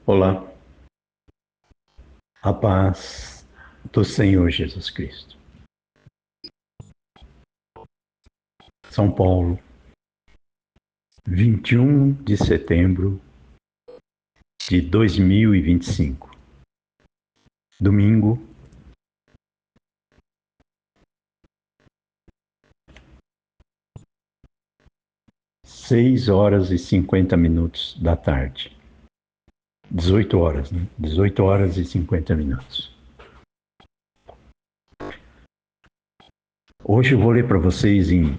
Olá, a paz do Senhor Jesus Cristo. São Paulo, 21 de setembro de 2025. Domingo, 6h50 da tarde. 18 horas, né? 18h50. Hoje eu vou ler para vocês em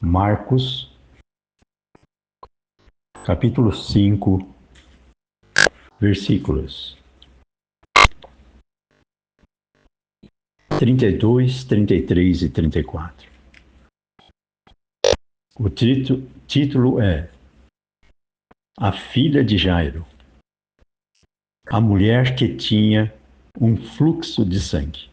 Marcos, capítulo 5, versículos 32, 33 e 34. O título é A Filha de Jairo, a mulher que tinha um fluxo de sangue.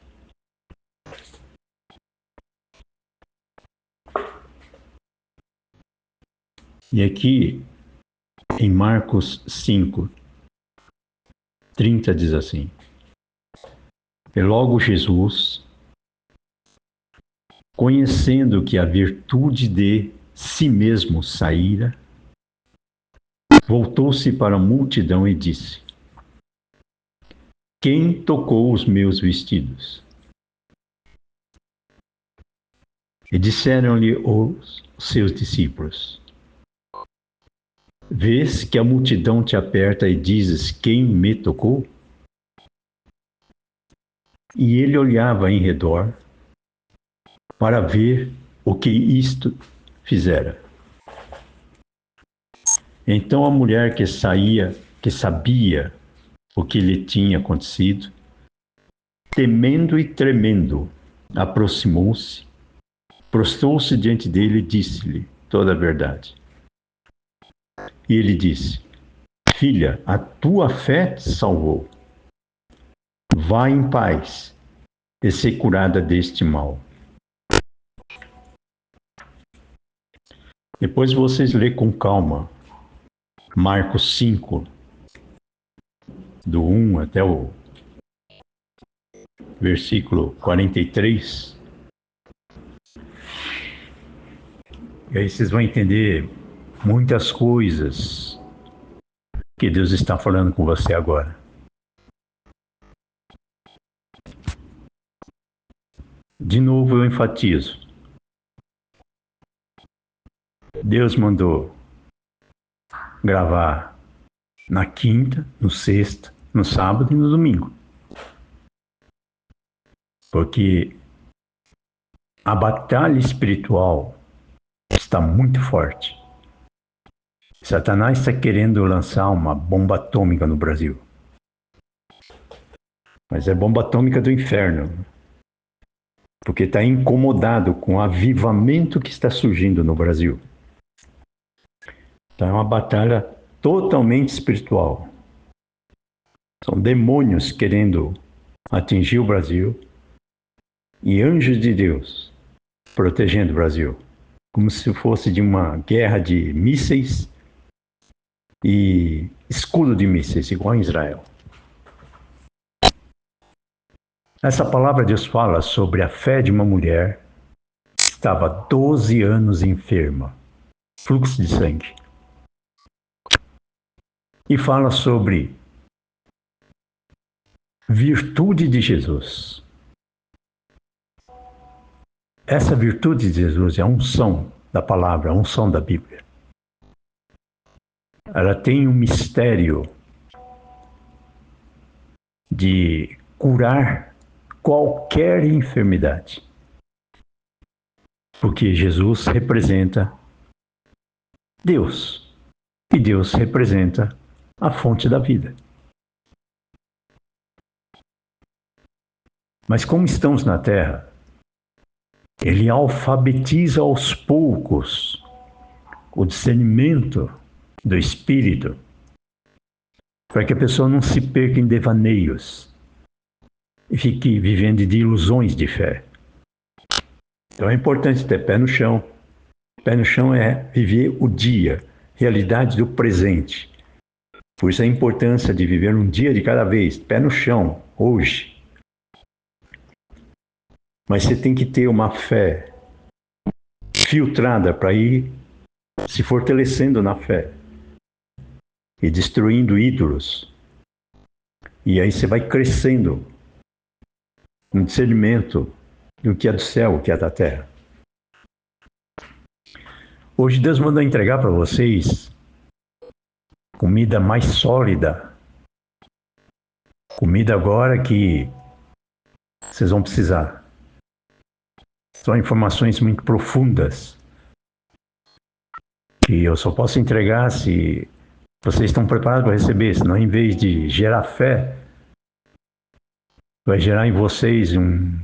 E aqui, em Marcos 5, 30 diz assim: E logo Jesus, conhecendo que a virtude de si mesmo saíra, voltou-se para a multidão e disse: Quem tocou os meus vestidos? E disseram-lhe os seus discípulos: Vês que a multidão te aperta e dizes: Quem me tocou? E ele olhava em redor para ver o que isto fizera. Então a mulher que sabia o que lhe tinha acontecido, temendo e tremendo, aproximou-se, prostrou-se diante dele e disse-lhe toda a verdade. E ele disse: Filha, a tua fé te salvou. Vá em paz e ser curada deste mal. Depois vocês lê com calma Marcos 5, do 1 até o versículo 43. E aí vocês vão entender muitas coisas que Deus está falando com você agora. De novo eu enfatizo. Deus mandou gravar na quinta, no sexta, no sábado e no domingo. Porque a batalha espiritual está muito forte. Satanás está querendo lançar uma bomba atômica no Brasil. Mas é bomba atômica do inferno. Porque está incomodado com o avivamento que está surgindo no Brasil. Então é uma batalha totalmente espiritual. São demônios querendo atingir o Brasil e anjos de Deus protegendo o Brasil. Como se fosse de uma guerra de mísseis e escudo de mísseis, igual em Israel. Essa palavra Deus fala sobre a fé de uma mulher que estava 12 anos enferma, fluxo de sangue. E fala sobre virtude de Jesus. Essa virtude de Jesus é a unção da palavra, a unção da Bíblia. Ela tem um mistério de curar qualquer enfermidade. Porque Jesus representa Deus. E Deus representa a fonte da vida. Mas como estamos na Terra, Ele alfabetiza aos poucos o discernimento do Espírito para que a pessoa não se perca em devaneios e fique vivendo de ilusões de fé. Então é importante ter pé no chão. Pé no chão é viver o dia, realidade do presente. Por isso a importância de viver um dia de cada vez, pé no chão, hoje. Mas você tem que ter uma fé filtrada para ir se fortalecendo na fé e destruindo ídolos. E aí você vai crescendo no discernimento do que é do céu, o que é da terra. Hoje Deus mandou entregar para vocês comida mais sólida. Comida agora que vocês vão precisar. São informações muito profundas que eu só posso entregar se vocês estão preparados para receber. Senão, em vez de gerar fé, vai gerar em vocês um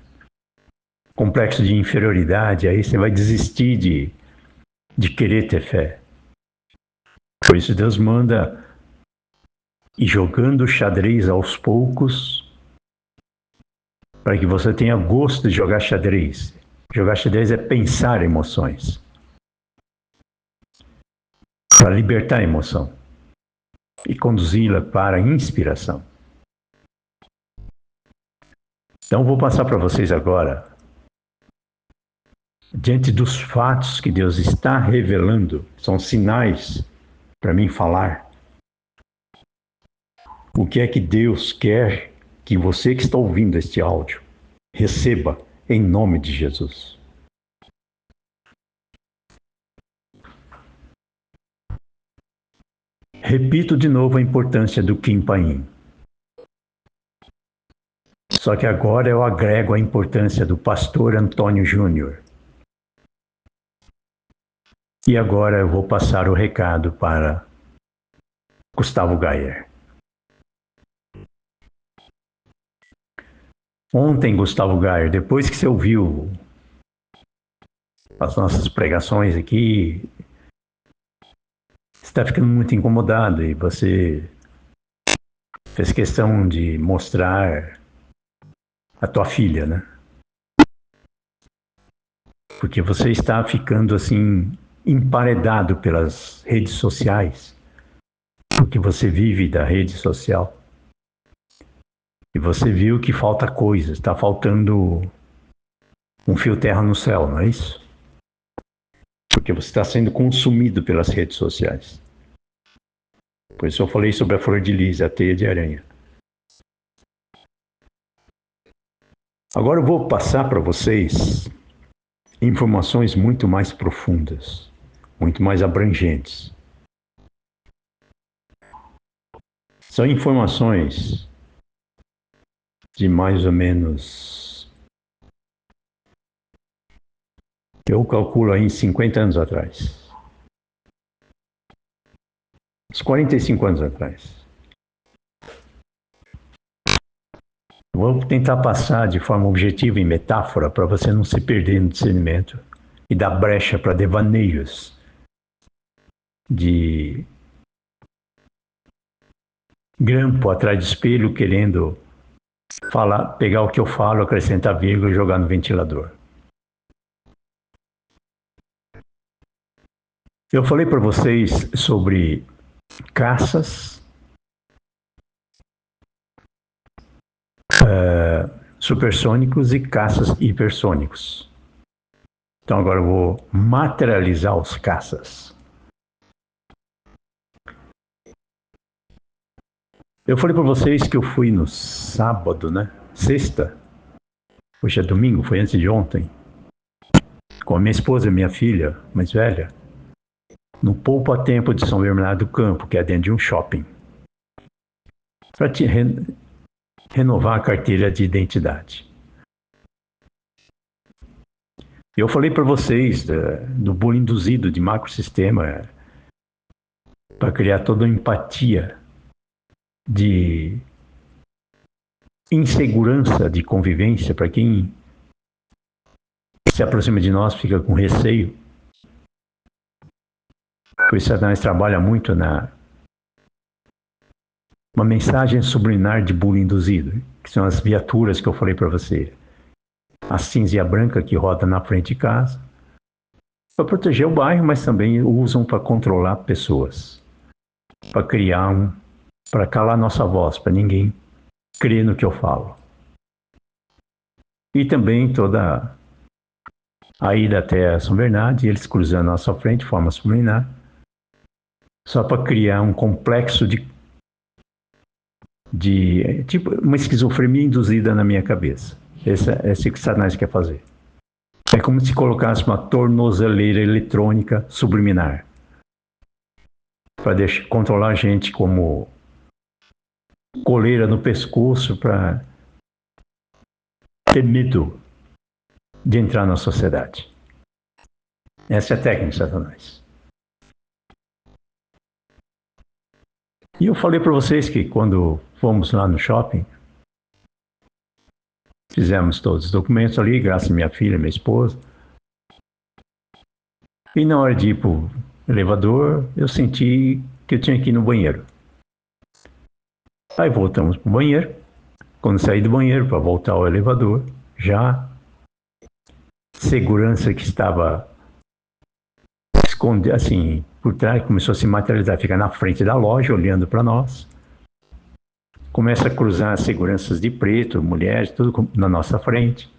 complexo de inferioridade. Aí você vai desistir de querer ter fé. Por isso Deus manda ir jogando xadrez aos poucos para que você tenha gosto de jogar xadrez. Jogar xadrez é pensar emoções. Para libertar a emoção e conduzi-la para a inspiração. Então vou passar para vocês agora, diante dos fatos que Deus está revelando, são sinais para mim falar. O que é que Deus quer que você que está ouvindo este áudio receba em nome de Jesus? Repito de novo a importância do Kim Paim. Só que agora eu agrego a importância do pastor Antônio Júnior. E agora eu vou passar o recado para Gustavo Gayer. Ontem, Gustavo Gayer, depois que você ouviu as nossas pregações aqui, você está ficando muito incomodado e você fez questão de mostrar a tua filha, né? Porque você está ficando assim emparedado pelas redes sociais, porque você vive da rede social. E você viu que falta coisa, está faltando um fio terra no céu, não é isso? Porque você está sendo consumido pelas redes sociais. Por isso eu falei sobre a flor de lis, a teia de aranha. Agora eu vou passar para vocês informações muito mais profundas, muito mais abrangentes. São informações de mais ou menos, eu calculo aí 50 anos atrás. Uns 45 anos atrás. Vou tentar passar de forma objetiva e metáfora para você não se perder no discernimento e dar brecha para devaneios de grampo atrás de espelho querendo falar, pegar o que eu falo, acrescentar vírgula e jogar no ventilador. Eu falei para vocês sobre caças, supersônicos e caças hipersônicos. Então agora eu vou materializar os caças. Eu falei para vocês que eu fui no sábado, né? Sexta. Hoje é domingo, foi antes de ontem. Com a minha esposa e minha filha mais velha. No Poupa Tempo de São Bernardo do Campo, que é dentro de um shopping. Para renovar a carteira de identidade. Eu falei para vocês do bullying induzido de macrosistema para criar toda uma empatia de insegurança de convivência para quem se aproxima de nós fica com receio. Por isso Satanás trabalha muito na uma mensagem subliminar de bullying induzido, que são as viaturas que eu falei para você. A cinza e a branca que roda na frente de casa, para proteger o bairro, mas também usam para controlar pessoas, para para calar nossa voz, para ninguém crer no que eu falo. E também toda a ida até São Bernardo, e eles cruzando à nossa frente de forma subliminar, só para criar um complexo de tipo uma esquizofrenia induzida na minha cabeça. Esse que Satanás quer fazer. É como se colocasse uma tornozeleira eletrônica subliminar para controlar a gente como coleira no pescoço para ter medo de entrar na sociedade. Essa é a técnica de Satanás. E eu falei para vocês que quando fomos lá no shopping, fizemos todos os documentos ali, graças a minha filha, minha esposa. E na hora de ir para o elevador, eu senti que eu tinha que ir no banheiro. Aí voltamos para o banheiro. Quando saí do banheiro para voltar ao elevador, já segurança que estava escondida, assim, por trás, começou a se materializar, fica na frente da loja, olhando para nós. Começa a cruzar seguranças de preto, mulheres, tudo na nossa frente.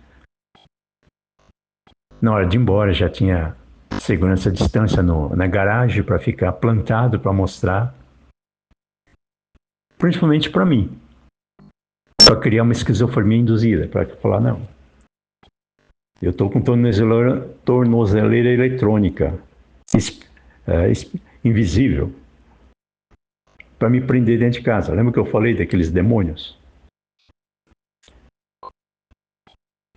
Na hora de ir embora, já tinha segurança à distância na garagem para ficar plantado, para mostrar. Principalmente para mim. Para criar uma esquizofrenia induzida, para falar, não. Eu estou com tornozeleira eletrônica, invisível, para me prender dentro de casa. Lembra que eu falei daqueles demônios?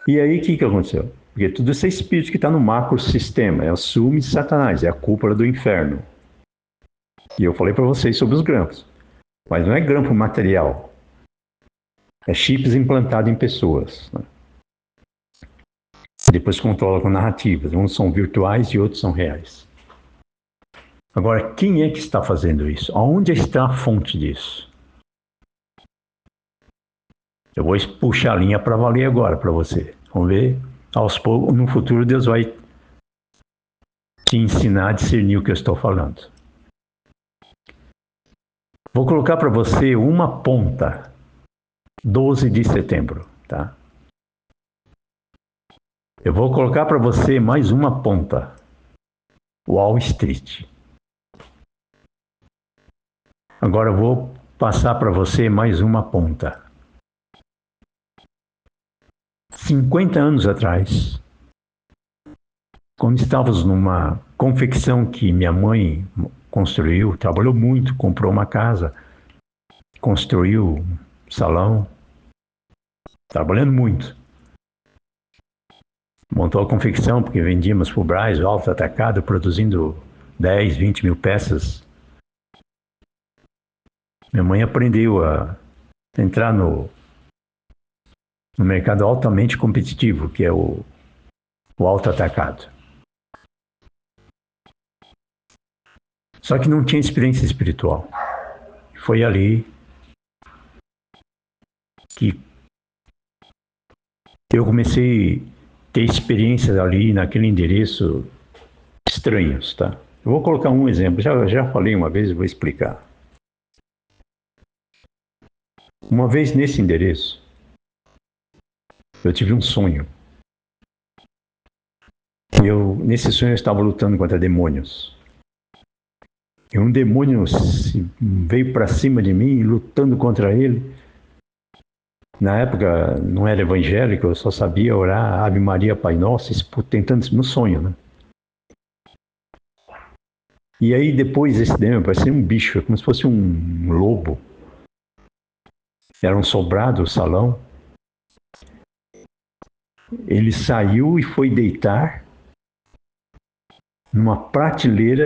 E aí, o que aconteceu? Porque tudo isso é espírito que está no macrosistema, é o ciúme de Satanás, é a cúpula do inferno. E eu falei para vocês sobre os grampos. Mas não é grampo material. É chips implantados em pessoas. Né? Depois controla com narrativas. Uns são virtuais e outros são reais. Agora, quem é que está fazendo isso? Aonde está a fonte disso? Eu vou puxar a linha para valer agora para você. Vamos ver. Aos poucos, no futuro, Deus vai te ensinar a discernir o que eu estou falando. Vou colocar para você uma ponta. 12 de setembro, tá? Eu vou colocar para você mais uma ponta. Wall Street. Agora eu vou passar para você mais uma ponta. 50 anos atrás, quando estávamos numa confecção que minha mãe construiu, trabalhou muito, comprou uma casa, construiu um salão, trabalhando muito. Montou a confecção, porque vendíamos para o Brás, o alto atacado, produzindo 10, 20 mil peças. Minha mãe aprendeu a entrar no mercado altamente competitivo, que é o alto atacado. Só que não tinha experiência espiritual. Foi ali que eu comecei a ter experiências ali naquele endereço estranhos, tá? Eu vou colocar um exemplo, já falei uma vez, vou explicar. Uma vez nesse endereço, eu tive um sonho. Nesse sonho eu estava lutando contra demônios. E um demônio veio para cima de mim, lutando contra ele. Na época não era evangélico, eu só sabia orar Ave Maria, Pai Nosso, tentando no sonho, né? E aí depois esse demônio parecia um bicho, como se fosse um lobo. Era um sobrado o salão. Ele saiu e foi deitar numa prateleira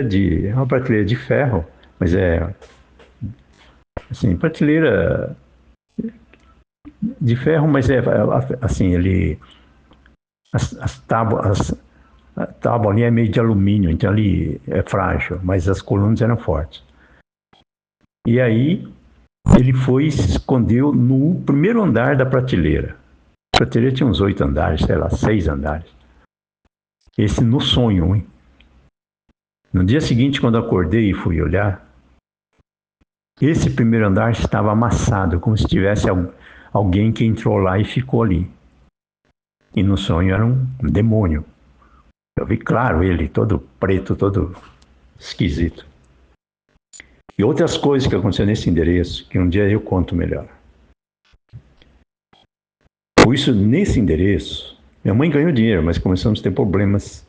uma prateleira de ferro, mas é assim, prateleira de ferro, mas é assim, a tábua ali é meio de alumínio, então ali é frágil, mas as colunas eram fortes. E aí ele foi e se escondeu no primeiro andar da prateleira. A prateleira tinha uns 8 andares, sei lá, 6 andares. Esse no sonho, hein? No dia seguinte, quando acordei e fui olhar, esse primeiro andar estava amassado, como se tivesse alguém que entrou lá e ficou ali. E no sonho era um demônio. Eu vi claro ele, todo preto, todo esquisito. E outras coisas que aconteceram nesse endereço, que um dia eu conto melhor. Por isso, nesse endereço, minha mãe ganhou dinheiro, mas começamos a ter problemas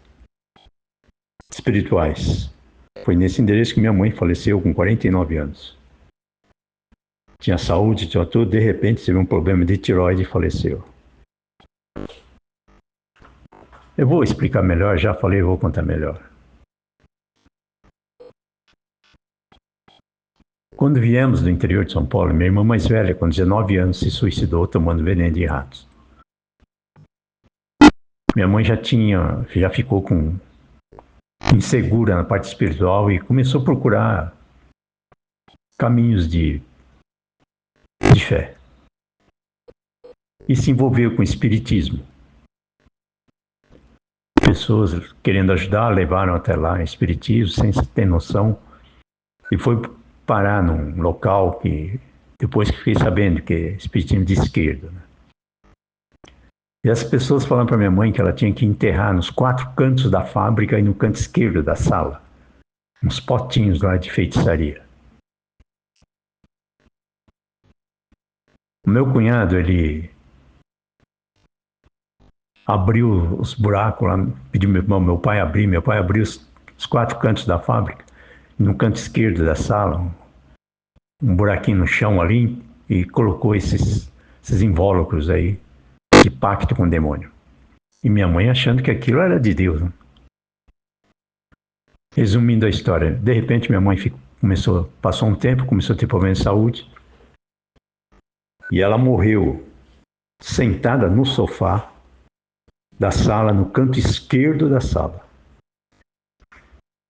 espirituais. Foi nesse endereço que minha mãe faleceu com 49 anos. Tinha saúde, tinha tudo, de repente teve um problema de tireoide e faleceu. Eu vou explicar melhor, já falei, vou contar melhor. Quando viemos do interior de São Paulo, minha irmã mais velha, com 19 anos, se suicidou tomando veneno de ratos. Minha mãe já ficou insegura na parte espiritual e começou a procurar caminhos de fé. E se envolveu com o espiritismo. Pessoas querendo ajudar levaram até lá espiritismo sem ter noção e foi parar num local que depois que fiquei sabendo que é espiritismo de esquerda. Né? E as pessoas falaram para minha mãe que ela tinha que enterrar nos 4 cantos da fábrica e no canto esquerdo da sala uns potinhos lá de feitiçaria. O meu cunhado, ele abriu os buracos lá, pediu meu pai abrir, meu pai abriu os 4 cantos da fábrica, no canto esquerdo da sala, um buraquinho no chão ali, e colocou esses invólucros aí de pacto com o demônio. E minha mãe achando que aquilo era de Deus. Né? Resumindo a história, de repente minha mãe passou um tempo, começou a ter problema de saúde, e ela morreu sentada no sofá da sala, no canto esquerdo da sala.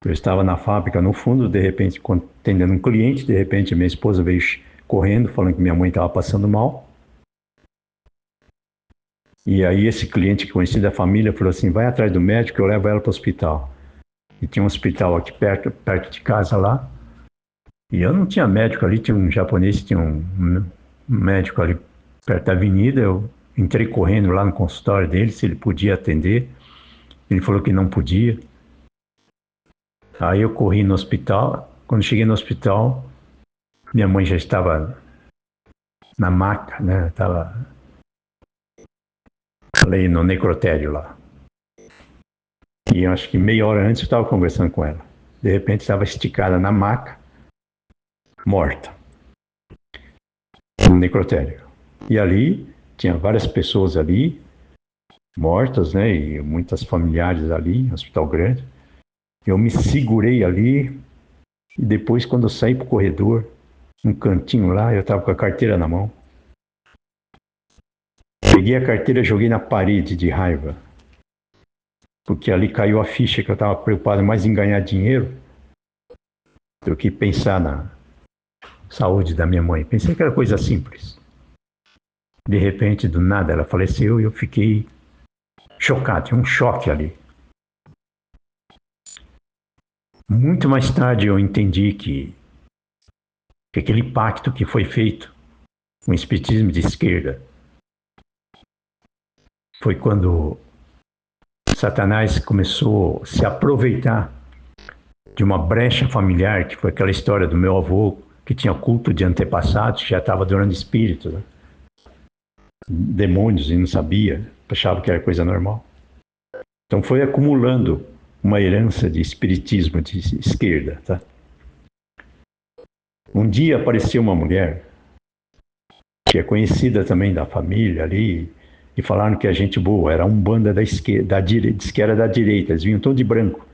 Eu estava na fábrica no fundo, de repente, atendendo um cliente, de repente minha esposa veio correndo, falando que minha mãe estava passando mal. E aí esse cliente que conhecia da família falou assim, vai atrás do médico, eu levo ela para o hospital. E tinha um hospital aqui perto de casa lá. E eu não tinha médico ali, tinha um japonês, tinha um médico ali perto da avenida. Eu entrei correndo lá no consultório dele, se ele podia atender. Ele falou que não podia. Aí eu corri no hospital. Quando cheguei no hospital, minha mãe já estava na maca, né? Estava ali no necrotério lá. E eu acho que meia hora antes eu estava conversando com ela. De repente estava esticada na maca, morta, no necrotério. E ali tinha várias pessoas ali, mortas, né? E muitas familiares ali, hospital grande. Eu me segurei ali e depois, quando eu saí para o corredor, um cantinho lá, eu estava com a carteira na mão. Peguei a carteira e joguei na parede de raiva. Porque ali caiu a ficha que eu estava preocupado mais em ganhar dinheiro do que pensar na saúde da minha mãe. Pensei que era coisa simples. De repente, do nada, ela faleceu e eu fiquei chocado, tinha um choque ali. Muito mais tarde eu entendi que aquele pacto que foi feito com o espiritismo de esquerda foi quando Satanás começou a se aproveitar de uma brecha familiar, que foi aquela história do meu avô, que tinha culto de antepassados, que já estava adorando espíritos, né? Demônios, e não sabia, achava que era coisa normal. Então foi acumulando uma herança de espiritismo de esquerda. Tá? Um dia apareceu uma mulher, que é conhecida também da família ali, e falaram que a gente boa, era um banda da esquerda, diz que era da direita, eles vinham todos de branco.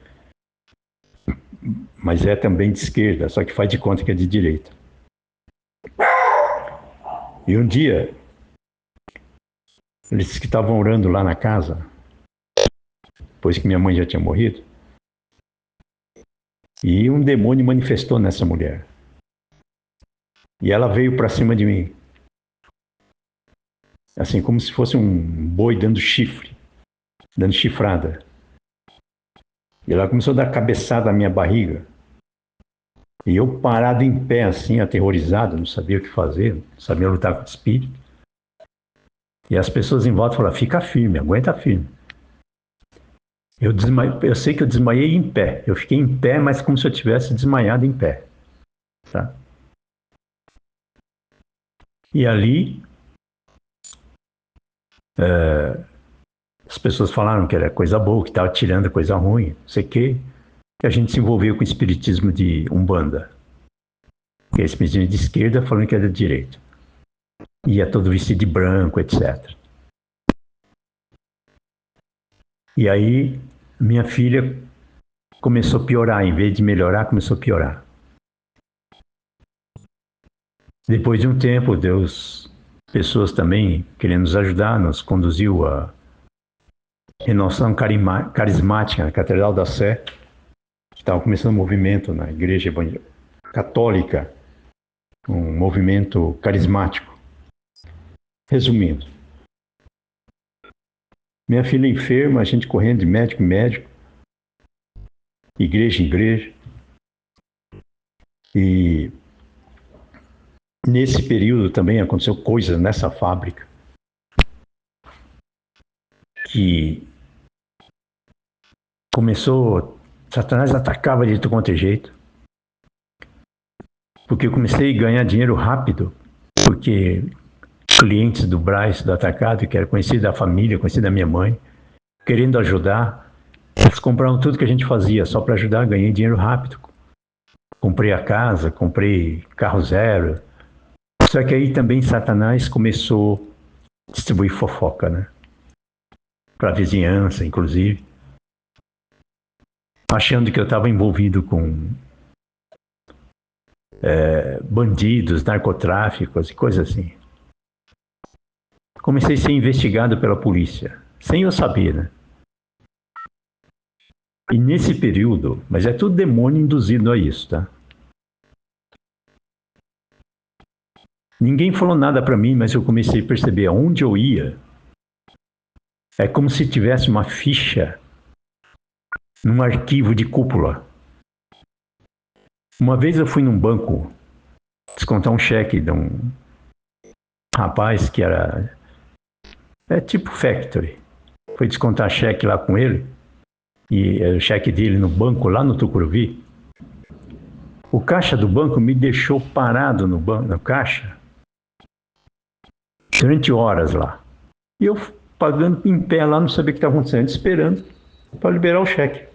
Mas é também de esquerda, só que faz de conta que é de direita. E um dia, eles que estavam orando lá na casa, depois que minha mãe já tinha morrido, e um demônio manifestou nessa mulher. E ela veio para cima de mim, assim como se fosse um boi dando chifre, dando chifrada. E ela começou a dar cabeçada na minha barriga. E eu parado em pé, assim, aterrorizado, não sabia o que fazer, não sabia lutar com o espírito. E as pessoas em volta falaram, fica firme, aguenta firme. Eu sei que eu desmaiei em pé. Eu fiquei em pé, mas como se eu tivesse desmaiado em pé. Tá? E ali, as pessoas falaram que era coisa boa, que estava tirando coisa ruim, não sei o quê. E a gente se envolveu com o espiritismo de Umbanda. Que é esse espiritismo de esquerda falando que era de direita. Ia todo vestido de branco, etc. E aí, minha filha começou a piorar. Em vez de melhorar, começou a piorar. Depois de um tempo, Deus, pessoas também querendo nos ajudar, nos conduziu a renovação carismática na Catedral da Sé. Estava começando um movimento na Igreja Católica, um movimento carismático. Resumindo, minha filha enferma, a gente correndo de médico em médico, igreja em igreja. E nesse período também aconteceu coisas nessa fábrica que começou, Satanás atacava de todo quanto é jeito, porque eu comecei a ganhar dinheiro rápido, porque clientes do Brás, do Atacado, que era conhecido da família, conhecido da minha mãe, querendo ajudar, eles compravam tudo que a gente fazia, só para ajudar, ganhei dinheiro rápido. Comprei a casa, comprei carro zero. Só que aí também Satanás começou a distribuir fofoca, né? Para a vizinhança, inclusive, achando que eu estava envolvido com bandidos, narcotráficos e coisas assim. Comecei a ser investigado pela polícia, sem eu saber, né? E nesse período, mas é tudo demônio induzido a isso, tá? Ninguém falou nada para mim, mas eu comecei a perceber aonde eu ia. É como se tivesse uma ficha num arquivo de cúpula. Uma vez eu fui num banco descontar um cheque de um rapaz que era tipo factory. Fui descontar cheque lá com ele, e o cheque dele no banco, lá no Tucuruvi. O caixa do banco me deixou parado no caixa durante horas lá. E eu pagando em pé lá, não sabia o que estava acontecendo, esperando para liberar o cheque.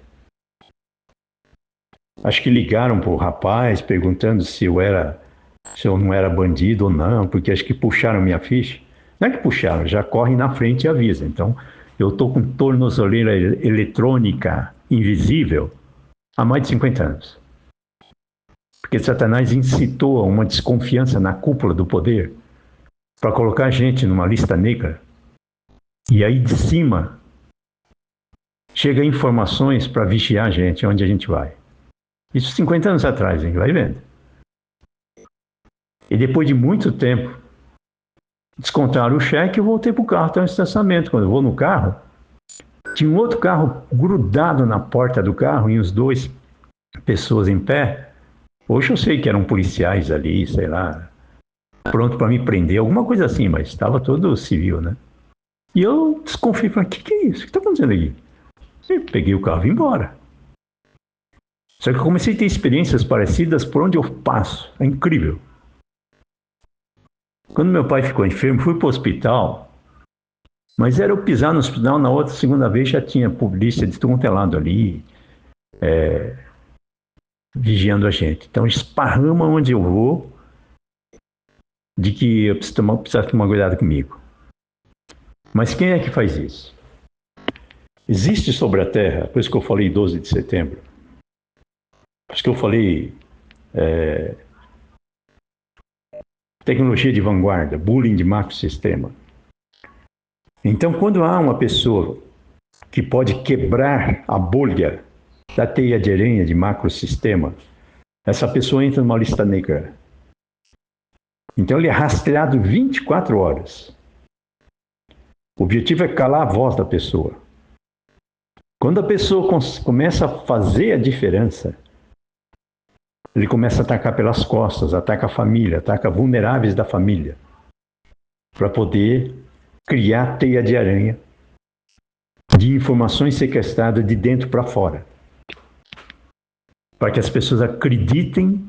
Acho que ligaram para o rapaz perguntando se eu não era bandido ou não, porque acho que puxaram minha ficha. Não é que puxaram, já correm na frente e avisam. Então, eu estou com tornozeleira eletrônica invisível há mais de 50 anos. Porque Satanás incitou a uma desconfiança na cúpula do poder para colocar a gente numa lista negra. E aí de cima chega informações para vigiar a gente, onde a gente vai. Isso 50 anos atrás, hein? Vai vendo. E depois de muito tempo, descontaram o cheque e eu voltei para o carro, até o estacionamento. Quando eu vou no carro, tinha um outro carro grudado na porta do carro e os dois pessoas em pé. Hoje eu sei que eram policiais ali, sei lá, pronto para me prender, alguma coisa assim, mas estava todo civil, né? E eu desconfiei, falei, o que é isso? O que está acontecendo aqui? E peguei o carro e vim embora. Só que eu comecei a ter experiências parecidas por onde eu passo. É incrível. Quando meu pai ficou enfermo, fui para o hospital, mas era eu pisar no hospital, na outra segunda vez já tinha polícia de tudo quanto é lado ali, vigiando a gente. Então esparrama onde eu vou, de que eu preciso tomar cuidado comigo. Mas quem é que faz isso? Existe sobre a Terra, por isso que eu falei 12 de setembro, por isso que eu falei tecnologia de vanguarda, bullying de macrosistema. Então, quando há uma pessoa que pode quebrar a bolha da teia de aranha de macrosistema, essa pessoa entra numa lista negra. Então, ele é rastreado 24 horas. O objetivo é calar a voz da pessoa. Quando a pessoa começa a fazer a diferença, ele começa a atacar pelas costas, ataca a família, ataca vulneráveis da família, para poder criar teia de aranha de informações sequestradas de dentro para fora, para que as pessoas acreditem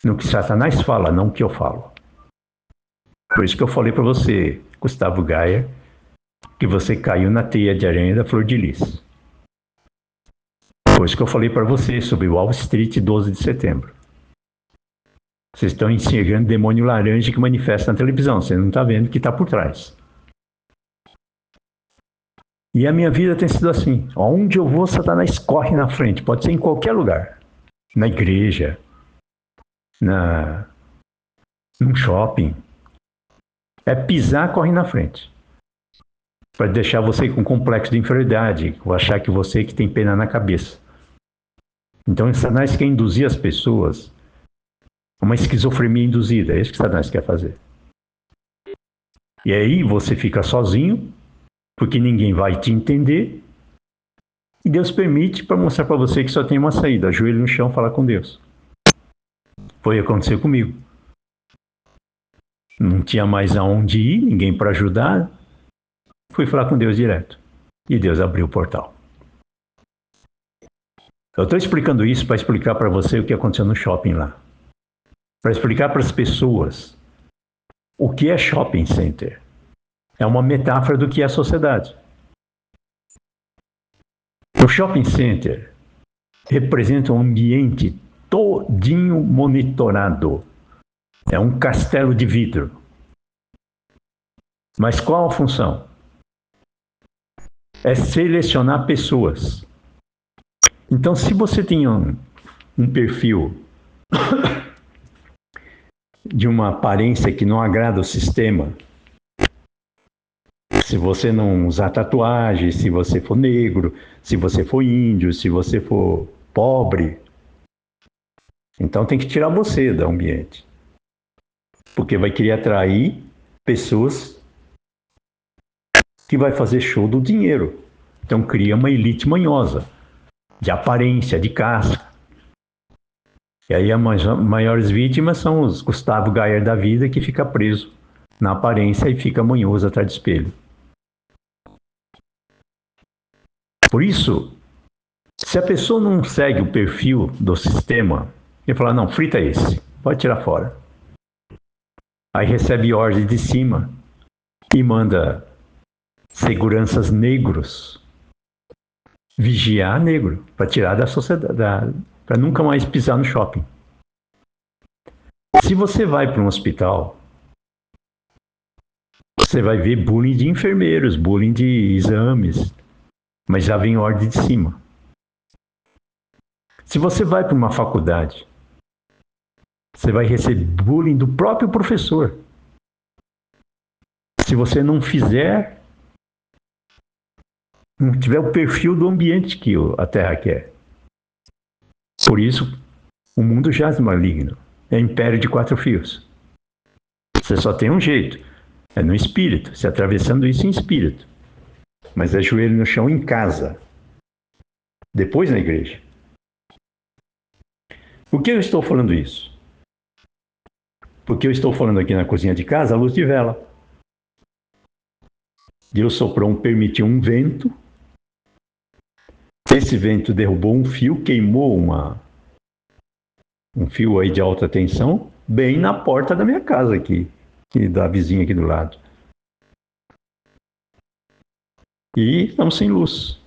no que Satanás fala, não o que eu falo. Por isso que eu falei para você, Gustavo Gaia, que você caiu na teia de aranha da Flor de Lis. Por isso que eu falei para você sobre Wall Street 12 de setembro. Vocês estão enxergando demônio laranja que manifesta na televisão, você não está vendo o que está por trás. E a minha vida tem sido assim. Onde eu vou, Satanás corre na frente. Pode ser em qualquer lugar. Na igreja, num shopping. É pisar, corre na frente. Para deixar você com complexo de inferioridade, ou achar que você que tem pena na cabeça. Então, Satanás quer induzir as pessoas a uma esquizofrenia induzida. É isso que Satanás quer fazer. E aí você fica sozinho, porque ninguém vai te entender. E Deus permite para mostrar para você que só tem uma saída. Ajoelho no chão, falar com Deus. Foi o que aconteceu comigo. Não tinha mais aonde ir, ninguém para ajudar. Fui falar com Deus direto. E Deus abriu o portal. Eu estou explicando isso para explicar para você o que aconteceu no shopping lá. Para explicar para as pessoas o que é shopping center. É uma metáfora do que é a sociedade. O shopping center representa um ambiente todinho monitorado. É um castelo de vidro. Mas qual a função? É selecionar pessoas. Então, se você tem um perfil de uma aparência que não agrada o sistema, se você não usar tatuagem, se você for negro, se você for índio, se você for pobre, então tem que tirar você do ambiente. Porque vai querer atrair pessoas que vai fazer show do dinheiro. Então cria uma elite manhosa, de aparência, de casca. E aí as maiores vítimas são os Gustavo Gayer da vida, que fica preso na aparência e fica manhoso atrás do espelho. Por isso, se a pessoa não segue o perfil do sistema, ele fala, não, frita esse, pode tirar fora. Aí recebe ordem de cima e manda seguranças negros vigiar negro, para tirar da sociedade, para nunca mais pisar no shopping. Se você vai para um hospital, você vai ver bullying de enfermeiros, bullying de exames, mas já vem ordem de cima. Se você vai para uma faculdade, você vai receber bullying do próprio professor. Se você não fizer, não tiver o perfil do ambiente que a Terra quer. Por isso, o mundo jaz maligno. É império de 4 fios. Você só tem um jeito. É no espírito. Se atravessando isso em espírito. Mas é joelho no chão em casa. Depois na igreja. Por que eu estou falando isso? Porque eu estou falando aqui na cozinha de casa a luz de vela. Deus soprou, permitiu um vento. Esse vento derrubou um fio, queimou um fio aí de alta tensão, bem na porta da minha casa aqui, da vizinha aqui do lado. E estamos sem luz.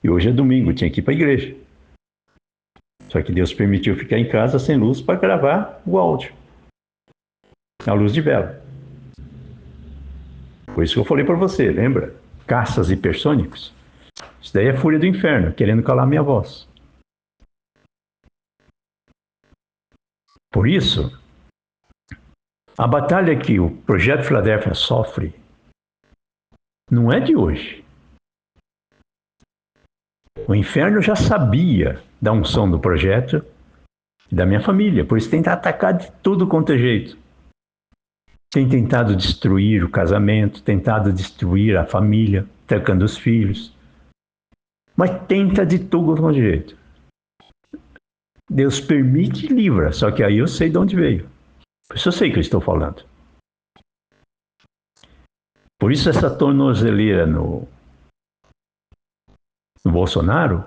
E hoje é domingo, tinha que ir para a igreja. Só que Deus permitiu ficar em casa sem luz para gravar o áudio. A luz de vela. Por isso que eu falei para você, lembra? Caças hipersônicos. Isso daí é fúria do inferno, querendo calar minha voz. Por isso, a batalha que o Projeto Filadélfia sofre não é de hoje. O inferno já sabia da unção do projeto e da minha família, por isso tem tentado atacar de tudo quanto é jeito. Tem tentado destruir o casamento, tentado destruir a família, atacando os filhos. Mas tenta de tudo com jeito. Deus permite e livra, só que aí eu sei de onde veio. Por isso eu sei o que eu estou falando. Por isso essa tornozeleira no Bolsonaro,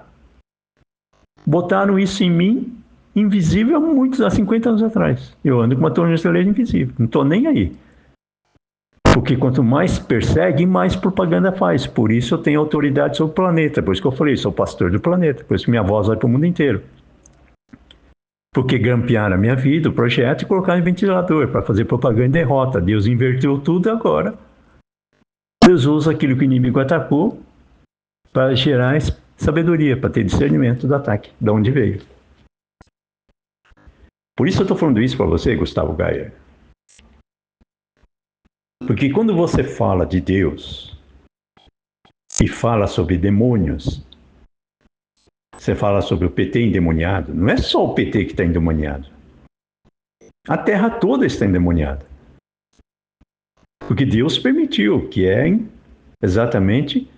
botaram isso em mim, invisível, há 50 anos atrás. Eu ando com uma tornozeleira invisível, não estou nem aí. Porque quanto mais persegue, mais propaganda faz. Por isso eu tenho autoridade sobre o planeta. Por isso que eu falei, sou pastor do planeta. Por isso que minha voz vai para o mundo inteiro. Porque grampearam a minha vida, o projeto, e colocaram em ventilador para fazer propaganda e derrota. Deus inverteu tudo agora. Deus usa aquilo que o inimigo atacou para gerar sabedoria, para ter discernimento do ataque, de onde veio. Por isso eu estou falando isso para você, Gustavo Gaia. Porque quando você fala de Deus e fala sobre demônios, você fala sobre o PT endemoniado, não é só o PT que está endemoniado. A Terra toda está endemoniada. Porque Deus permitiu, que é exatamente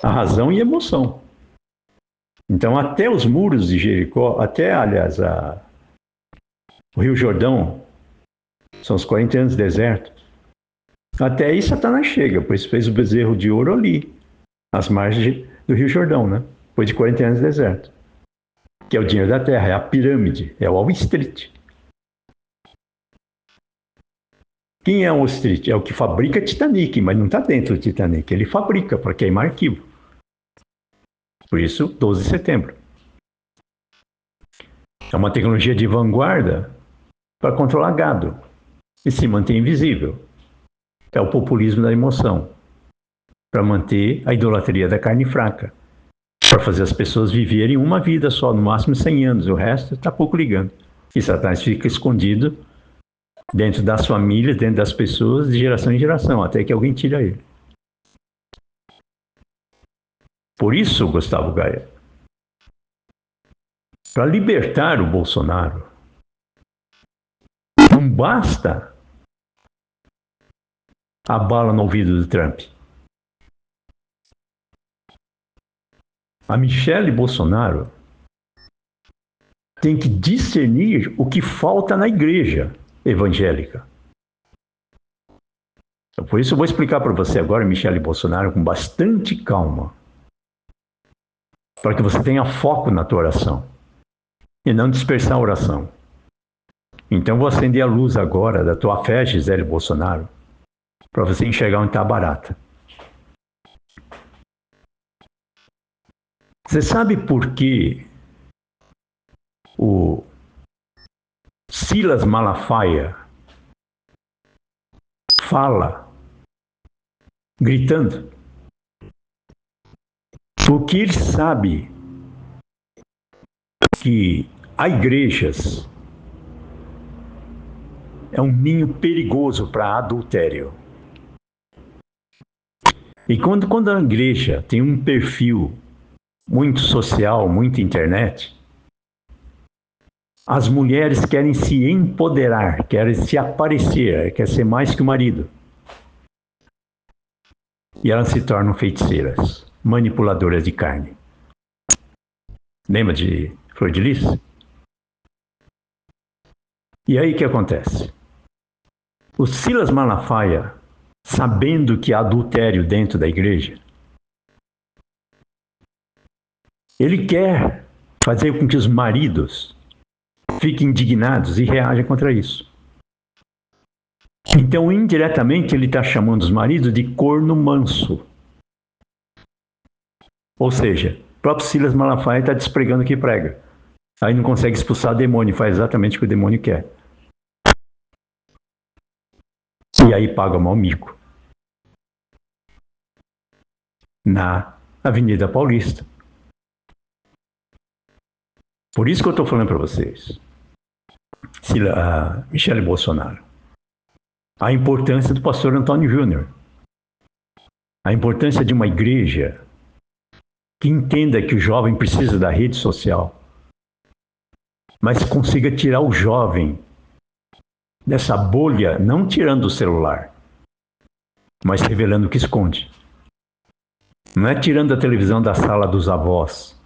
a razão e a emoção. Então, até os muros de Jericó, até, aliás, o Rio Jordão, são os 40 anos de deserto. Até aí Satanás chega, pois fez o bezerro de ouro ali, às margens do Rio Jordão, né? Depois de 40 anos de deserto. Que é o dinheiro da terra, é a pirâmide, é o Wall Street. Quem é o Wall Street? É o que fabrica Titanic, mas não está dentro do Titanic. Ele fabrica para queimar arquivo. Por isso, 12 de setembro. É uma tecnologia de vanguarda para controlar gado e se manter invisível. É o populismo da emoção, para manter a idolatria da carne fraca, para fazer as pessoas viverem uma vida só, no máximo 100 anos, o resto está pouco ligando. E Satanás fica escondido dentro das famílias, dentro das pessoas, de geração em geração, até que alguém tira ele. Por isso, Gustavo Gaia, para libertar o Bolsonaro, não basta a bala no ouvido do Trump. A Michelle Bolsonaro tem que discernir o que falta na igreja evangélica. Então, por isso eu vou explicar para você agora, Michelle Bolsonaro, com bastante calma, para que você tenha foco na tua oração e não dispersar a oração. Então vou acender a luz agora da tua fé, Gisele Bolsonaro, para você enxergar onde está barata. Você sabe por que o Silas Malafaia fala gritando? Porque ele sabe que há igrejas é um ninho perigoso para adultério. E quando a igreja tem um perfil muito social, muito internet, as mulheres querem se empoderar, querem se aparecer, querem ser mais que o marido. E elas se tornam feiticeiras, manipuladoras de carne. Lembra de Flor de Lis? E aí o que acontece? O Silas Malafaia, sabendo que há adultério dentro da igreja, ele quer fazer com que os maridos fiquem indignados e reajam contra isso. Então, indiretamente, ele está chamando os maridos de corno manso. Ou seja, o próprio Silas Malafaia está despregando o que prega. Aí não consegue expulsar o demônio, faz exatamente o que o demônio quer. E aí paga o mau mico. Na Avenida Paulista. Por isso que eu estou falando para vocês, Michelle Bolsonaro, a importância do pastor Antônio Júnior, a importância de uma igreja que entenda que o jovem precisa da rede social, mas consiga tirar o jovem dessa bolha, não tirando o celular, mas revelando o que esconde. Não é tirando a televisão da sala dos avós,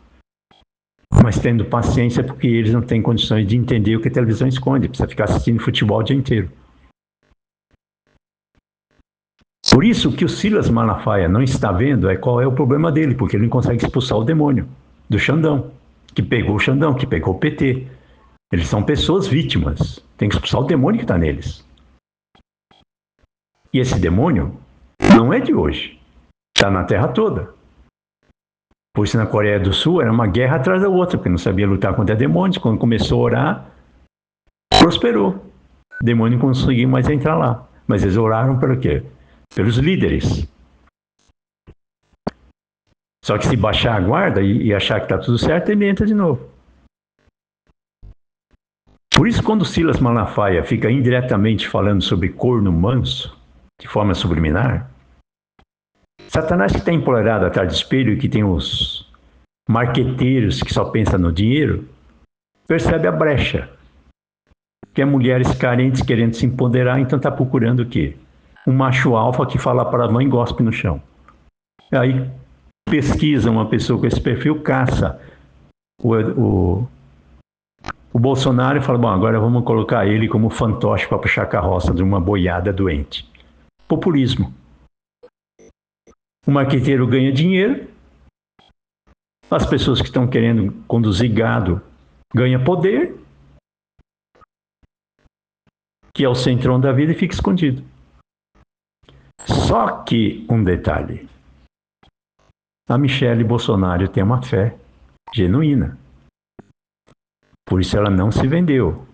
mas tendo paciência porque eles não têm condições de entender o que a televisão esconde. Precisa ficar assistindo futebol o dia inteiro. Por isso que o Silas Malafaia não está vendo qual é o problema dele, porque ele não consegue expulsar o demônio do Xandão, que pegou o Xandão, que pegou o PT. Eles são pessoas vítimas. Tem que expulsar o demônio que está neles. E esse demônio não é de hoje. Está na Terra toda. Por isso, na Coreia do Sul, era uma guerra atrás da outra, porque não sabia lutar contra demônios. Quando começou a orar, prosperou. O demônio não conseguiu mais entrar lá. Mas eles oraram pelo quê? Pelos líderes. Só que se baixar a guarda e achar que está tudo certo, ele entra de novo. Por isso, quando Silas Malafaia fica indiretamente falando sobre corno manso, de forma subliminar, Satanás que está empolerado atrás do espelho e que tem os marqueteiros que só pensam no dinheiro, percebe a brecha. Que é mulheres carentes querendo se empoderar, então está procurando o quê? Um macho alfa que fala para a mãe e gospe no chão. Aí pesquisa uma pessoa com esse perfil, caça o Bolsonaro e fala, bom, agora vamos colocar ele como fantoche para puxar a carroça de uma boiada doente. Populismo. O marqueteiro ganha dinheiro, as pessoas que estão querendo conduzir gado ganham poder, que é o centrão da vida e fica escondido. Só que, um detalhe, a Michelle Bolsonaro tem uma fé genuína. Por isso ela não se vendeu.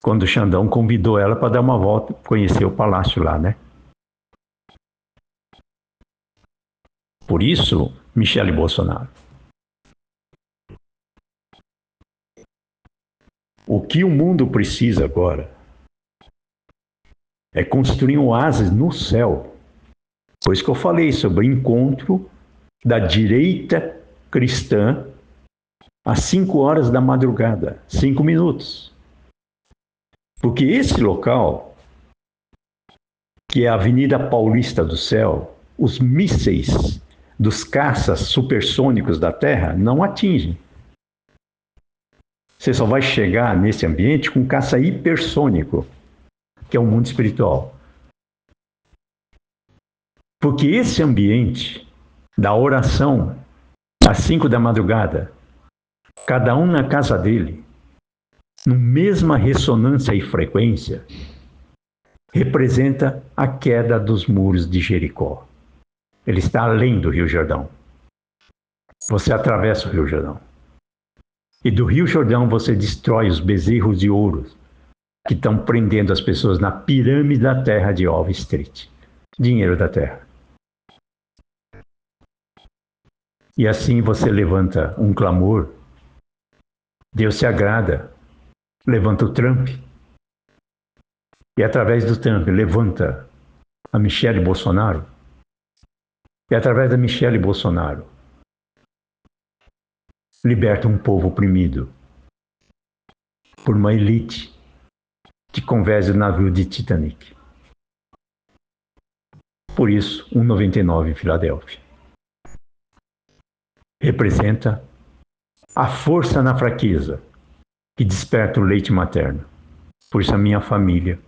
Quando o Xandão convidou ela para dar uma volta, conhecer o palácio lá, né? Por isso, Michelle Bolsonaro. O que o mundo precisa agora é construir um oásis no céu. Por isso que eu falei sobre o encontro da direita cristã às 5 horas da madrugada, 5 minutos. Porque esse local, que é a Avenida Paulista do Céu, os mísseis dos caças supersônicos da Terra não atingem. Você só vai chegar nesse ambiente com caça hipersônico, que é o mundo espiritual. Porque esse ambiente da oração às 5 da madrugada, cada um na casa dele, na mesma ressonância e frequência, representa a queda dos muros de Jericó. Ele está além do Rio Jordão. Você atravessa o Rio Jordão. E do Rio Jordão você destrói os bezerros de ouro que estão prendendo as pessoas na pirâmide da terra de Wall Street. Dinheiro da terra. E assim você levanta um clamor. Deus se agrada. Levanta o Trump. E através do Trump levanta a Michelle Bolsonaro. E através da Michelle Bolsonaro liberta um povo oprimido por uma elite que converte o navio de Titanic. Por isso, 1,99 em Filadélfia representa a força na fraqueza que desperta o leite materno. Por isso a minha família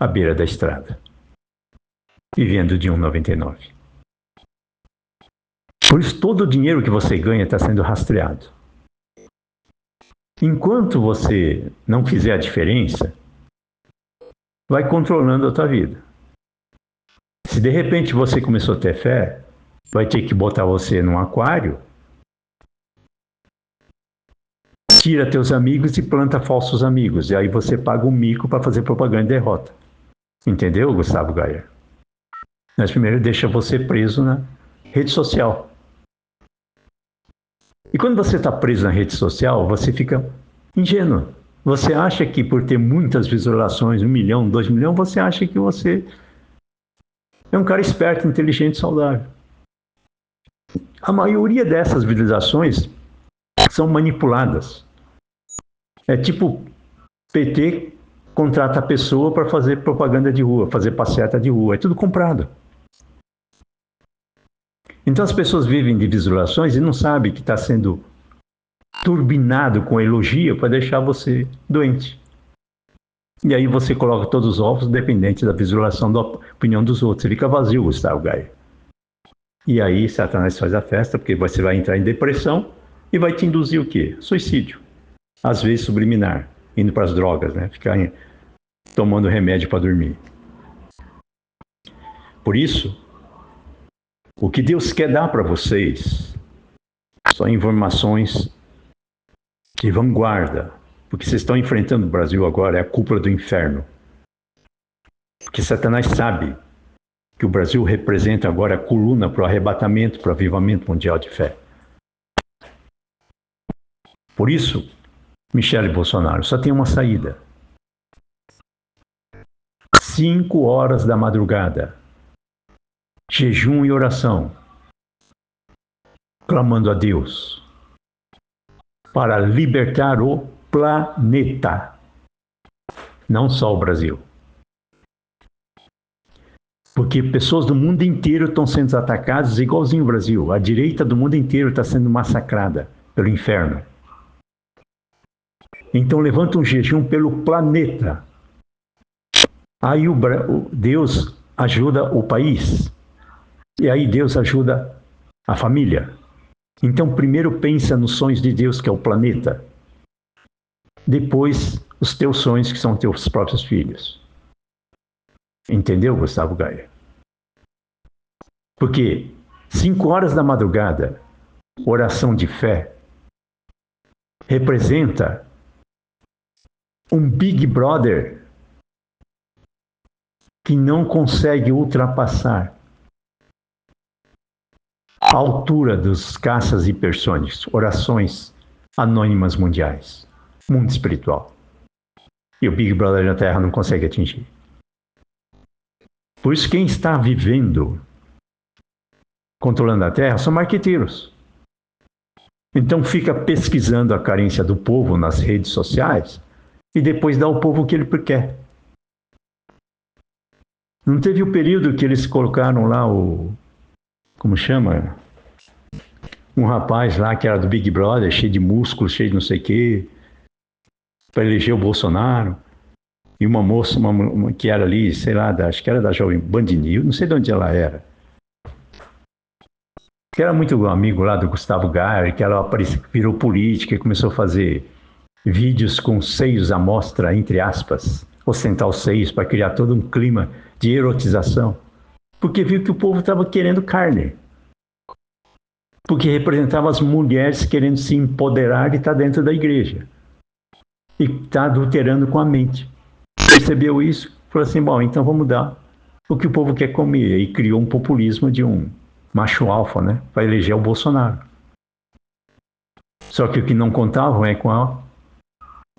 à beira da estrada, vivendo de 1,99. Por isso todo o dinheiro que você ganha está sendo rastreado. Enquanto você não fizer a diferença, vai controlando a tua vida. Se de repente você começou a ter fé, vai ter que botar você num aquário, tira teus amigos e planta falsos amigos. E aí você paga um mico para fazer propaganda de derrota. Entendeu, Gustavo Gaia? Mas primeiro deixa você preso na rede social. E quando você está preso na rede social, você fica ingênuo. Você acha que por ter muitas visualizações, 1 milhão, 2 milhões, você acha que você é um cara esperto, inteligente, saudável. A maioria dessas visualizações são manipuladas. É tipo PT contrata a pessoa para fazer propaganda de rua, fazer passeata de rua. É tudo comprado. Então as pessoas vivem de visualizações e não sabem que está sendo turbinado com elogio para deixar você doente. E aí você coloca todos os ovos dependente da visualização da opinião dos outros. Você fica vazio, Gustavo Gaia. E aí Satanás faz a festa, porque você vai entrar em depressão e vai te induzir o quê? Suicídio. Às vezes subliminar, indo para as drogas, né? Ficar tomando remédio para dormir. Por isso, o que Deus quer dar para vocês são informações de vanguarda. Porque vocês estão enfrentando o Brasil agora, é a cúpula do inferno. Porque Satanás sabe que o Brasil representa agora a coluna para o arrebatamento, para o avivamento mundial de fé. Por isso, Michele Bolsonaro só tem uma saída. 5 horas da madrugada, jejum e oração, clamando a Deus para libertar o planeta, não só o Brasil. Porque pessoas do mundo inteiro estão sendo atacadas igualzinho o Brasil. A direita do mundo inteiro está sendo massacrada pelo inferno. Então levanta um jejum pelo planeta. Aí Deus ajuda o país. E aí Deus ajuda a família. Então primeiro pensa nos sonhos de Deus, que é o planeta. Depois os teus sonhos, que são teus próprios filhos. Entendeu, Gustavo Gaia? Porque 5 horas da madrugada, oração de fé, representa um Big Brother que não consegue ultrapassar a altura dos caças hipersônicos, orações anônimas mundiais, mundo espiritual. E o Big Brother na Terra não consegue atingir. Por isso quem está vivendo, controlando a Terra, são marqueteiros. Então fica pesquisando a carência do povo nas redes sociais e depois dá ao povo o que ele quer. Não teve o período que eles colocaram lá como chama? Um rapaz lá que era do Big Brother, cheio de músculos, cheio de não sei o quê, para eleger o Bolsonaro. E uma moça uma que era ali, sei lá, acho que era da Jovem Band News, não sei de onde ela era. Que era muito amigo lá do Gustavo Gaia, que ela virou política e começou a fazer vídeos com seios à mostra, entre aspas, ostentar os seios para criar todo um clima de erotização. Porque viu que o povo estava querendo carne. Porque representava as mulheres querendo se empoderar e estar dentro da igreja. E está adulterando com a mente. Percebeu isso? Falou assim, bom, então vamos dar o que o povo quer comer. E criou um populismo de um macho alfa, né? Para eleger o Bolsonaro. Só que o que não contavam é com a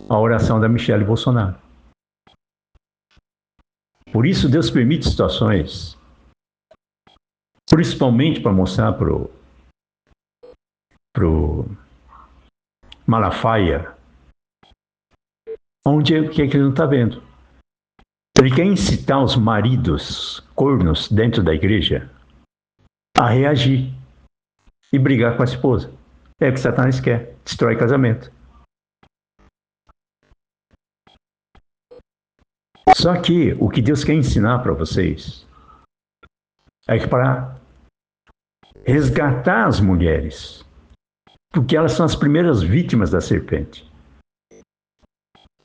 oração da Michele Bolsonaro. Por isso Deus permite situações, principalmente para mostrar pro Malafaia onde é que ele não está vendo. Ele quer incitar os maridos cornos dentro da igreja a reagir e brigar com a esposa. É o que Satanás quer, destrói casamento. Só que o que Deus quer ensinar para vocês é que para resgatar as mulheres, porque elas são as primeiras vítimas da serpente.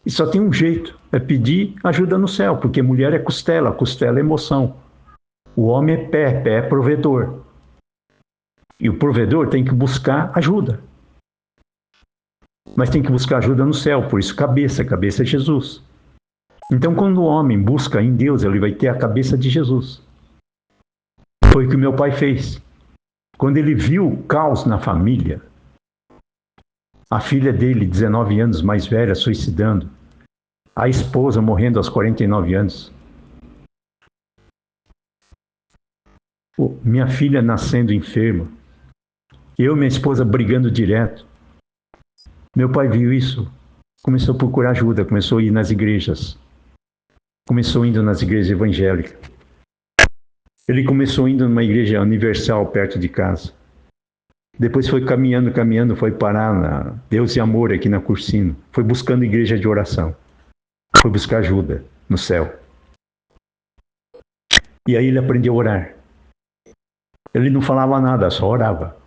E só tem um jeito, é pedir ajuda no céu, porque mulher é costela, costela é emoção. O homem é pé, pé é provedor. E o provedor tem que buscar ajuda. Mas tem que buscar ajuda no céu, por isso cabeça, cabeça é Jesus. Então quando o homem busca em Deus, ele vai ter a cabeça de Jesus. Foi o que meu pai fez. Quando ele viu o caos na família, a filha dele, 19 anos, mais velha, suicidando, a esposa morrendo aos 49 anos, minha filha nascendo enferma, eu e minha esposa brigando direto. Meu pai viu isso, começou a procurar ajuda, começou a ir nas igrejas, começou indo nas igrejas evangélicas. Ele começou indo numa igreja universal perto de casa. Depois foi caminhando, caminhando, foi parar na Deus e Amor aqui na Cursino. Foi buscando igreja de oração. Foi buscar ajuda no céu. E aí ele aprendeu a orar. Ele não falava nada, só orava.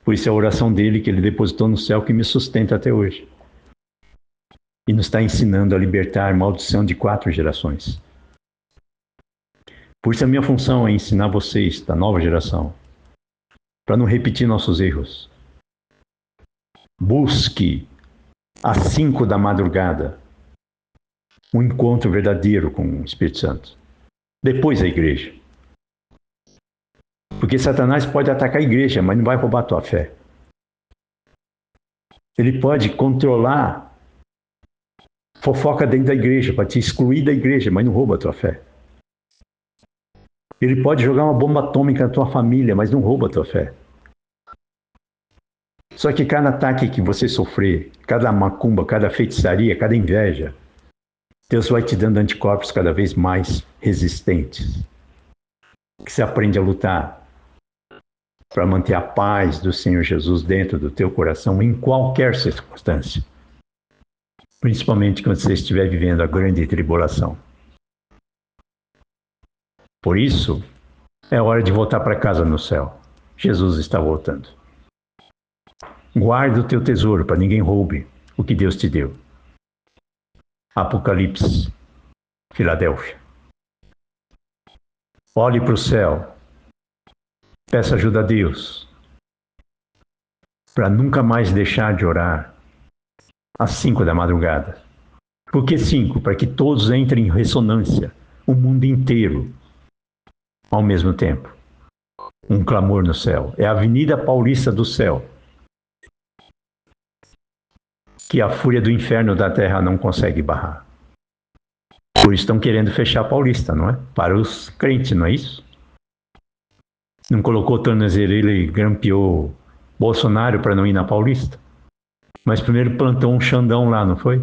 Por isso é a oração dele que ele depositou no céu que me sustenta até hoje. E nos está ensinando a libertar a maldição de 4 gerações. Por isso a minha função é ensinar vocês, da nova geração, para não repetir nossos erros. Busque às 5 da madrugada um encontro verdadeiro com o Espírito Santo. Depois a igreja. Porque Satanás pode atacar a igreja, mas não vai roubar a tua fé. Ele pode controlar fofoca dentro da igreja, para te excluir da igreja, mas não rouba a tua fé. Ele pode jogar uma bomba atômica na tua família, mas não rouba a tua fé. Só que cada ataque que você sofrer, cada macumba, cada feitiçaria, cada inveja, Deus vai te dando anticorpos cada vez mais resistentes. Que você aprende a lutar para manter a paz do Senhor Jesus dentro do teu coração em qualquer circunstância. Principalmente quando você estiver vivendo a grande tribulação. Por isso, é hora de voltar para casa no céu. Jesus está voltando. Guarda o teu tesouro para ninguém roube o que Deus te deu. Apocalipse, Filadélfia. Olhe para o céu. Peça ajuda a Deus. Para nunca mais deixar de orar às 5 da madrugada. Por que 5? Para que todos entrem em ressonância. O mundo inteiro. Ao mesmo tempo. Um clamor no céu. É a Avenida Paulista do céu. Que a fúria do inferno da terra não consegue barrar. Por isso estão querendo fechar a Paulista, não é? Para os crentes, não é isso? Não colocou tornozeleira e grampeou Bolsonaro para não ir na Paulista? Mas primeiro plantou um Xandão lá, não foi?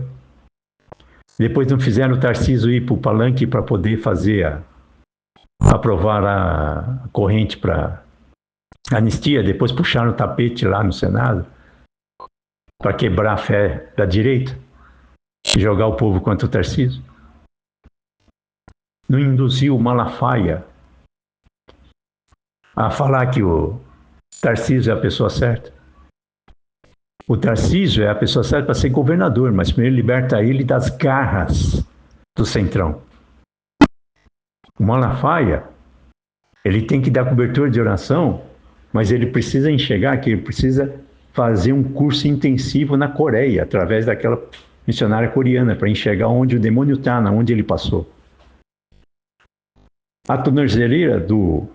Depois não fizeram o Tarcísio ir para o palanque para poder fazer aprovar a corrente para anistia. Depois puxaram o tapete lá no Senado para quebrar a fé da direita e jogar o povo contra o Tarcísio. Não induziu o Malafaia a falar que o Tarcísio é a pessoa certa. O Tarcísio é a pessoa certa para ser governador, mas primeiro liberta ele das garras do Centrão. O Malafaia, ele tem que dar cobertura de oração, mas ele precisa enxergar que ele precisa fazer um curso intensivo na Coreia, através daquela missionária coreana, para enxergar onde o demônio está, onde ele passou. A tornozeleira do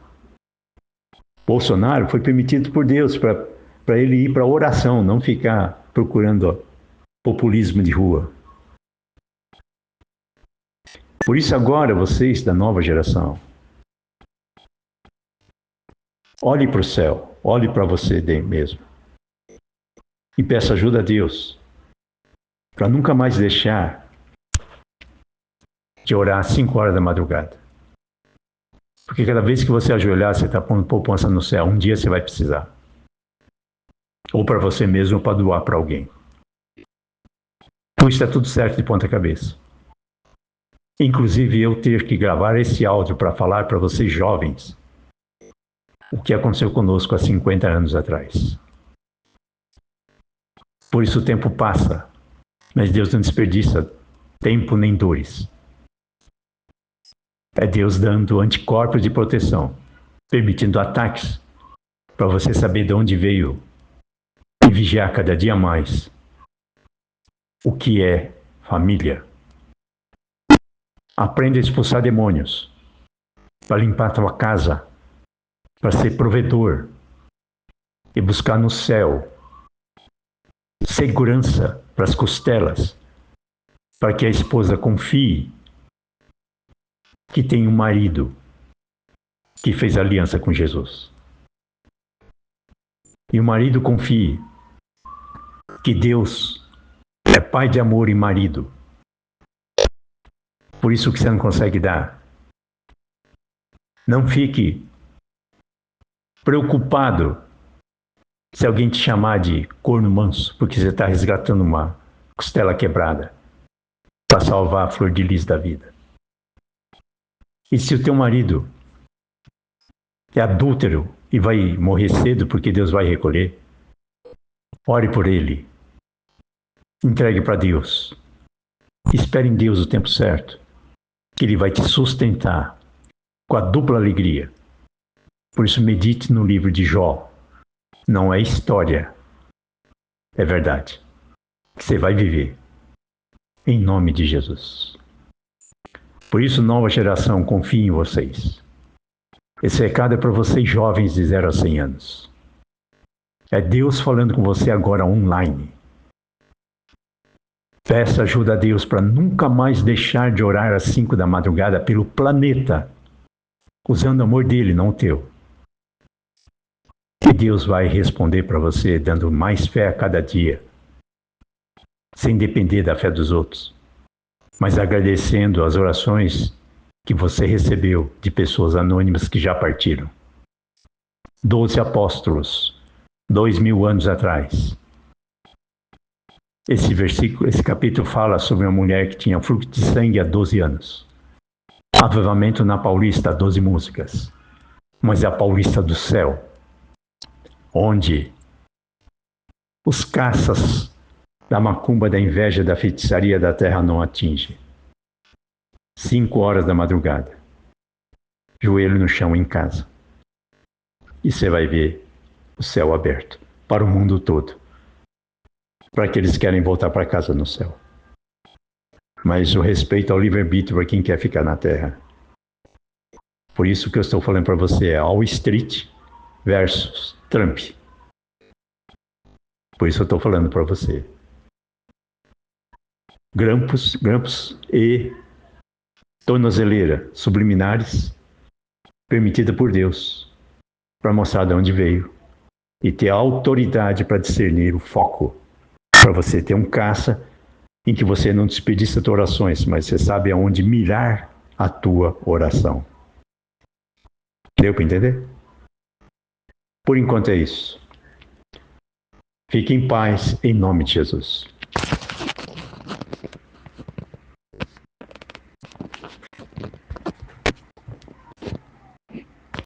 Bolsonaro foi permitido por Deus para ele ir para a oração, não ficar procurando populismo de rua. Por isso agora, vocês da nova geração, olhe para o céu, olhe para você mesmo e peça ajuda a Deus para nunca mais deixar de orar às 5 horas da madrugada. Porque cada vez que você ajoelhar, você está pondo poupança no céu. Um dia você vai precisar. Ou para você mesmo, ou para doar para alguém. Então está tudo certo de ponta cabeça. Inclusive eu ter que gravar esse áudio para falar para vocês jovens o que aconteceu conosco há 50 anos atrás. Por isso o tempo passa, mas Deus não desperdiça tempo nem dores. É Deus dando anticorpos de proteção, permitindo ataques, para você saber de onde veio e vigiar cada dia mais o que é família. Aprenda a expulsar demônios, para limpar a tua casa, para ser provedor e buscar no céu segurança para as costelas, para que a esposa confie que tem um marido que fez aliança com Jesus. E o marido confie que Deus é pai de amor e marido. Por isso que você não consegue dar. Não fique preocupado se alguém te chamar de corno manso, porque você está resgatando uma costela quebrada para salvar a flor de lis da vida. E se o teu marido é adúltero e vai morrer cedo porque Deus vai recolher, ore por ele, entregue para Deus, espere em Deus o tempo certo, que Ele vai te sustentar com a dupla alegria. Por isso, medite no livro de Jó. Não é história, é verdade. Que você vai viver. Em nome de Jesus. Por isso, nova geração, confie em vocês. Esse recado é para vocês jovens de 0 a 100 anos. É Deus falando com você agora online. Peça ajuda a Deus para nunca mais deixar de orar às 5 da madrugada pelo planeta, usando o amor dele, não o teu. E Deus vai responder para você, dando mais fé a cada dia, sem depender da fé dos outros, mas agradecendo as orações que você recebeu de pessoas anônimas que já partiram. 12 apóstolos, 2000 anos atrás. Esse capítulo fala sobre uma mulher que tinha fluxo de sangue há 12 anos. Avivamento na Paulista, 12 músicas. Mas é a Paulista do céu, onde os caças da macumba, da inveja, da feitiçaria da terra não atingem. 5 horas da madrugada, joelho no chão em casa. E você vai ver o céu aberto para o mundo todo, para aqueles que querem voltar para casa no céu. Mas o respeito ao livre-arbítrio para quem quer ficar na terra. Por isso que eu estou falando para você é Wall Street versus Trump. Por isso eu estou falando para você. Grampos e tornozeleira subliminares permitida por Deus para mostrar de onde veio e ter a autoridade para discernir o foco, para você ter um caça em que você não desperdiça as tuas orações, mas você sabe aonde mirar a tua oração. Deu para entender? Por enquanto é isso. Fique em paz, em nome de Jesus.